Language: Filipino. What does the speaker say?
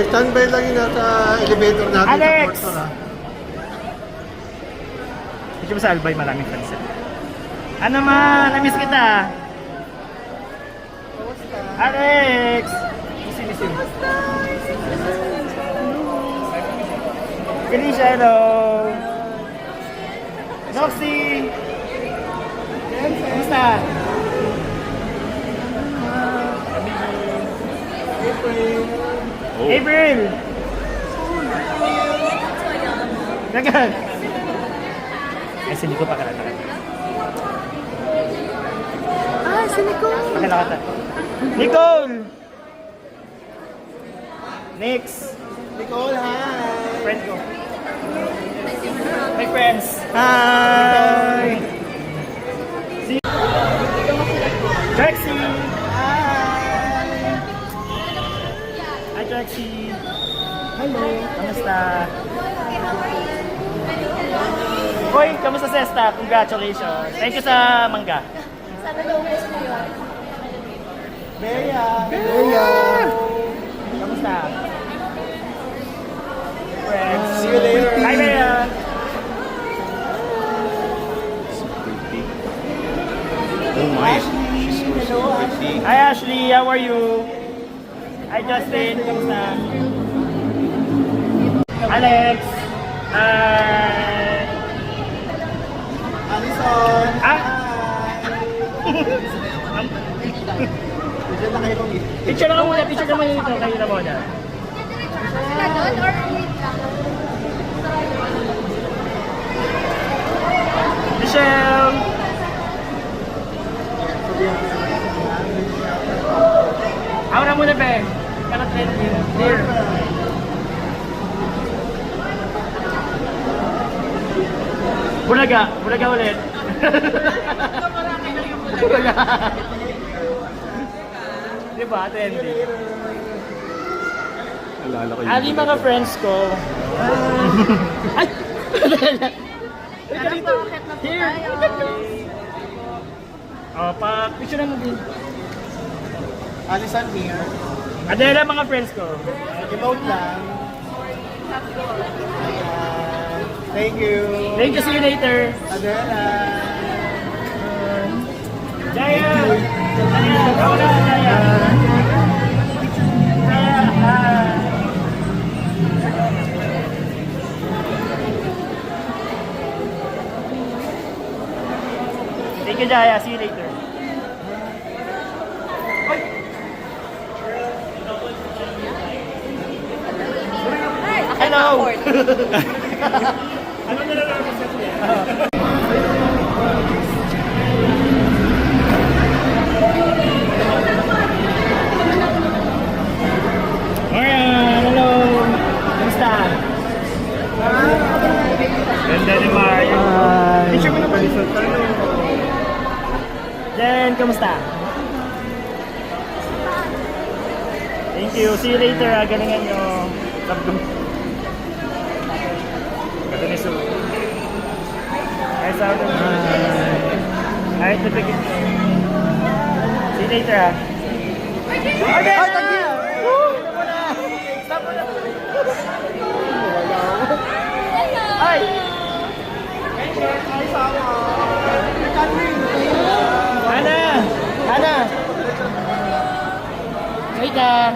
Ay, standby lang yun nasa elevator natin Alex! sa Porto, ha? Hindi ba sa Albay maraming fans eh? Ano ma? Namiss kita! Alex! Miss you. Felicia, hello! Noxy! Kamusta? April! Nagan! Ay, si Nico pa kalata. Ah, si Nicole. Pakalakata. Nicole! Next! Nicole, hi! Friend ko. My friends! Hi! Si Trixie! Hi Trixie! Hello! Kamusta? Hoy, kamusta Sesta? Congratulations! Thank you sa mangga. Sana lowest mo yun. Bea! Bea! Kamusta? Friends! See you later! Hi Bea! Oh my, she's so pretty. Hi Ashley, how are you? Hi Justin, kamusta? Alex! Hi! Alison! Ah! Diyan na kayo kong Picture na ka muna, picture ka muna dito, kayo na muna. Sila doon or wait lang? Michelle! Ako na muna, be. Cannot let you. Here. Bulaga. Bulaga ulit. Bulaga. Diba, attendi. Alala ko Ali mga friends ko. Ay! Parang bakit na po tayo? Oh, pa-picture na mo din. Alison here. Adela mga friends ko. Emote lang. Thank you. Thank you, see you later. Adela. Jaya! Jaya! Kauna, Jaya! Jaya! Hi! Thank you, Jaya. See you later. Hello! Ano na lang ako sa Marian, hello! Kamusta? Ganda ni Marian. Picture mo na ba? Jen, kamusta? Thank you. See you later. Galingan nyo. Sabdum. Ganda ni Sue. Hi, Sabdum. Hi, tipigit. See you later, ha. Okay! Thank you! Stop mo na! Hi! Hi, Sama! Hana! Hana! Wait na!